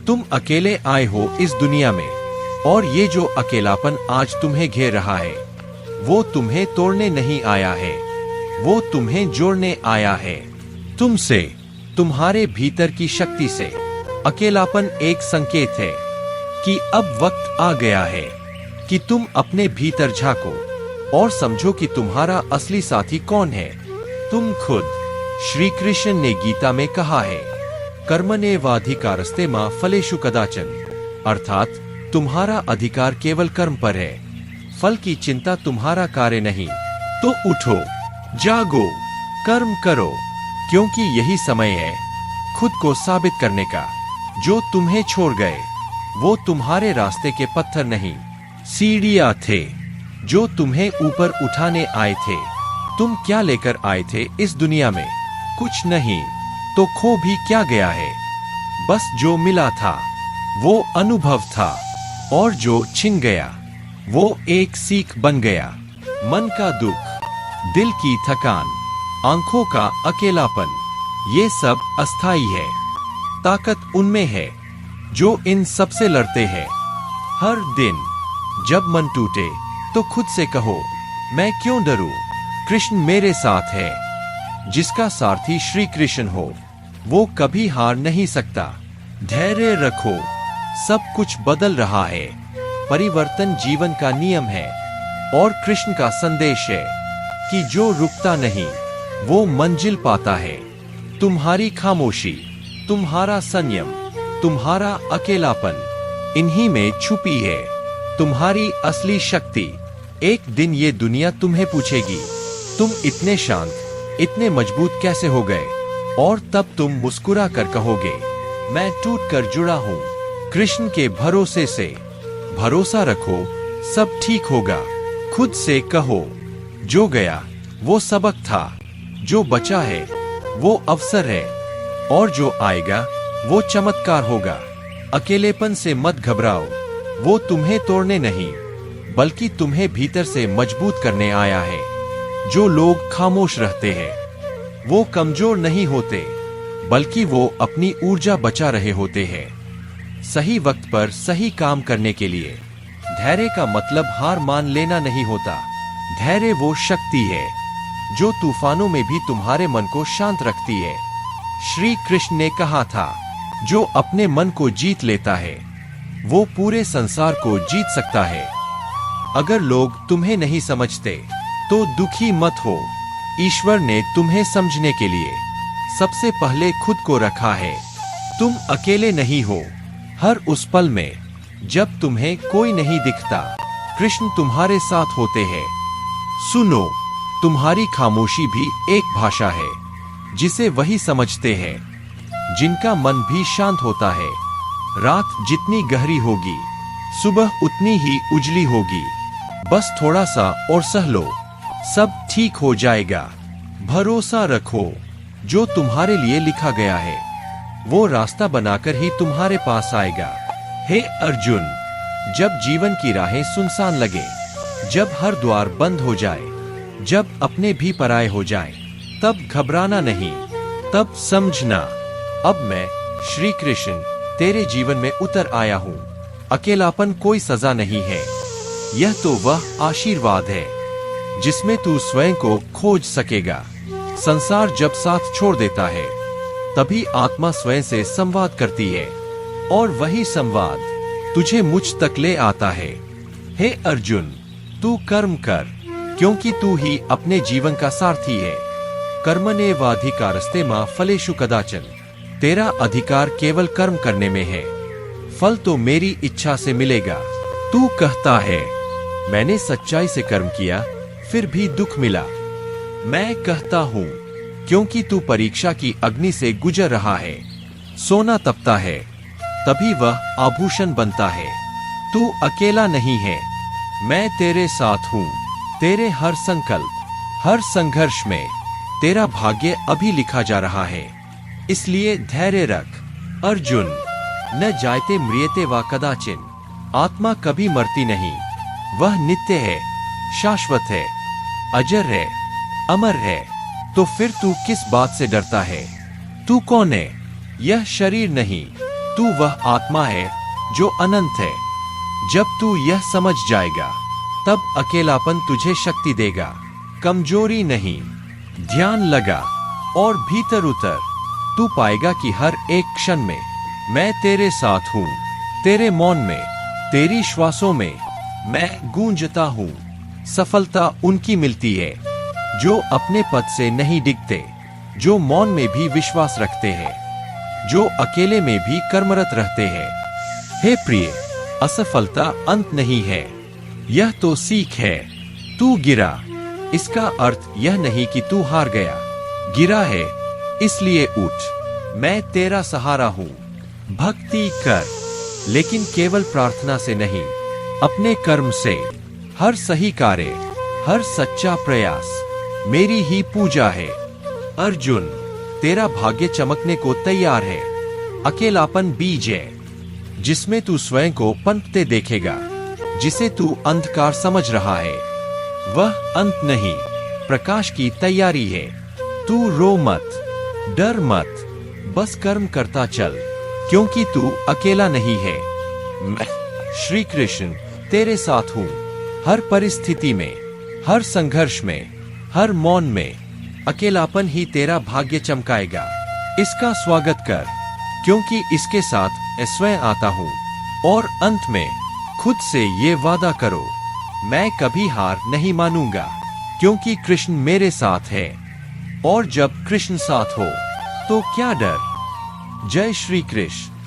तुम अकेले आए हो इस दुनिया में, और ये जो अकेलापन आज तुम्हें घेर रहा है, वो तुम्हें तोड़ने नहीं आया है, वो तुम्हें जोड़ने आया है। तुमसे, तुम्हारे भीतर की शक्ति से। अकेलापन एक संकेत है कि अब वक्त आ गया है कि तुम अपने भीतर झांको और समझो कि तुम्हारा असली साथी कौन है। तुम खुद। श्री कृष्ण ने गीता में कहा है, कर्मण्येवाधिकारस्ते मा फलेषु कदाचन, अर्थात तुम्हारा अधिकार केवल कर्म पर है, फल की चिंता तुम्हारा कार्य नहीं। तो उठो, जागो, कर्म करो, क्योंकि यही समय है खुद को साबित करने का। जो तुम्हें छोड़ गए वो तुम्हारे रास्ते के पत्थर नहीं, सीढ़ियां थे जो तुम्हें ऊपर उठाने आए थे। तुम क्या लेकर आए थे इस दुनिया में? कुछ नहीं, तो खो भी क्या गया है? बस जो मिला था वो अनुभव था, और जो छिन गया वो एक सीख बन गया। मन का दुख, दिल की थकान, आंखों का अकेलापन, ये सब अस्थाई है। ताकत उनमें है जो इन सब से लड़ते हैं। हर दिन जब मन टूटे तो खुद से कहो, मैं क्यों डरूं? कृष्ण मेरे साथ है। जिसका सारथी श्री कृष्ण हो वो कभी हार नहीं सकता। धैर्य रखो, सब कुछ बदल रहा है। परिवर्तन जीवन का नियम है, और कृष्ण का संदेश है कि जो रुकता नहीं वो मंजिल पाता है। तुम्हारी खामोशी, तुम्हारा संयम, तुम्हारा अकेलापन, इन्हीं में छुपी है तुम्हारी असली शक्ति। एक दिन ये दुनिया तुम्हें पूछेगी, तुम इतने शांत, इतने मजबूत कैसे हो गए? और तब तुम मुस्कुरा कर कहोगे, मैं टूट कर जुड़ा हूँ कृष्ण के भरोसे से। भरोसा रखो, सब ठीक होगा। खुद से कहो, जो गया वो सबक था, जो बचा है वो अवसर है, और जो आएगा वो चमत्कार होगा। अकेलेपन से मत घबराओ, वो तुम्हें तोड़ने नहीं बल्कि तुम्हें भीतर से मजबूत करने आया है। जो लोग खामोश रहते हैं वो कमजोर नहीं होते, बल्कि वो अपनी ऊर्जा बचा रहे होते हैं, सही वक्त पर सही काम करने के लिए। धैर्य का मतलब हार मान लेना नहीं होता। धैर्य वो शक्ति है जो तूफानों में भी तुम्हारे मन को शांत रखती है। श्री कृष्ण ने कहा था, जो अपने मन को जीत लेता है वो पूरे संसार को जीत सकता है। अगर लोग तुम्हें नहीं समझते तो दुखी मत हो। ईश्वर ने तुम्हें समझने के लिए सबसे पहले खुद को रखा है। तुम अकेले नहीं हो। हर उस पल में जब तुम्हें कोई नहीं दिखता, कृष्ण तुम्हारे साथ होते हैं। सुनो, तुम्हारी खामोशी भी एक भाषा है जिसे वही समझते हैं जिनका मन भी शांत होता है। रात जितनी गहरी होगी, सुबह उतनी ही उजली होगी। बस थोड़ा सा और सह लो, सब ठीक हो जाएगा। भरोसा रखो, जो तुम्हारे लिए लिखा गया है वो रास्ता बनाकर ही तुम्हारे पास आएगा। हे अर्जुन, जब जीवन की राहें सुनसान लगे, जब हर द्वार बंद हो जाए, जब अपने भी पराये हो जाएं, तब घबराना नहीं, तब समझना, अब मैं श्री कृष्ण तेरे जीवन में उतर आया हूँ। अकेलापन कोई सजा नहीं है, यह तो वह आशीर्वाद है जिसमें तू स्वयं को खोज सकेगा। संसार जब साथ छोड़ देता है तभी आत्मा स्वयं से संवाद करती है, और वही संवाद तुझे मुझ तक ले आता है। हे अर्जुन, तू कर्म कर, क्योंकि तू ही अपने जीवन का सारथी है। कर्मण्येवाधिकारस्ते मा फलेषु कदाचन, तेरा अधिकार केवल कर्म करने में है, फल तो मेरी इच्छा से मिलेगा। तू कहता है, मैंने सच्चाई से कर्म किया फिर भी दुख मिला। मैं कहता हूँ, क्योंकि तू परीक्षा की अग्नि से गुजर रहा है। सोना तपता है तभी वह आभूषण बनता है। तू अकेला नहीं है, मैं तेरे साथ हूँ। तेरे हर संकल्प, हर संघर्ष में तेरा भाग्य अभी लिखा जा रहा है, इसलिए धैर्य रख। अर्जुन, न जायते म्रियते वा कदाचिन, आत्मा कभी मरती नहीं, वह नित्य है, शाश्वत है, अजर है, अमर है। तो फिर तू किस बात से डरता है? तू कौन है? यह शरीर नहीं, तू वह आत्मा है जो अनंत है। जब तू यह समझ जाएगा तब अकेलापन तुझे शक्ति देगा, कमजोरी नहीं। ध्यान लगा और भीतर उतर। तू पाएगा कि हर एक क्षण में मैं तेरे साथ हूँ। तेरे मौन में, तेरी श्वासों में मैं गूंजता हूँ। सफलता उनकी मिलती है जो अपने पद से नहीं डिगते, जो मौन में भी विश्वास रखते हैं, जो अकेले में भी कर्मरत रहते हैं। हे प्रिय, असफलता अंत नहीं है, यह तो सीख है। तू गिरा, इसका अर्थ यह नहीं कि तू हार गया। गिरा है इसलिए उठ। मैं तेरा सहारा हूँ। भक्ति कर, लेकिन केवल प्रार्थना से नहीं, अपने कर्म से। हर सही कार्य, हर सच्चा प्रयास मेरी ही पूजा है। अर्जुन, तेरा भाग्य चमकने को तैयार है। अकेलापन बीज है जिसमें तू स्वयं को पनपते देखेगा। जिसे तू अंधकार समझ रहा है वह अंत नहीं, प्रकाश की तैयारी है। तू रो मत, डर मत, बस कर्म करता चल, क्योंकि तू अकेला नहीं है। मैं श्री कृष्ण तेरे साथ हूँ। हर परिस्थिति में, हर संघर्ष में, हर मौन में अकेलापन ही तेरा भाग्य चमकाएगा। इसका स्वागत कर, क्योंकि इसके साथ मैं स्वयं आता हूँ। और अंत में खुद से ये वादा करो, मैं कभी हार नहीं मानूंगा, क्योंकि कृष्ण मेरे साथ है। और जब कृष्ण साथ हो तो क्या डर। जय श्री कृष्ण।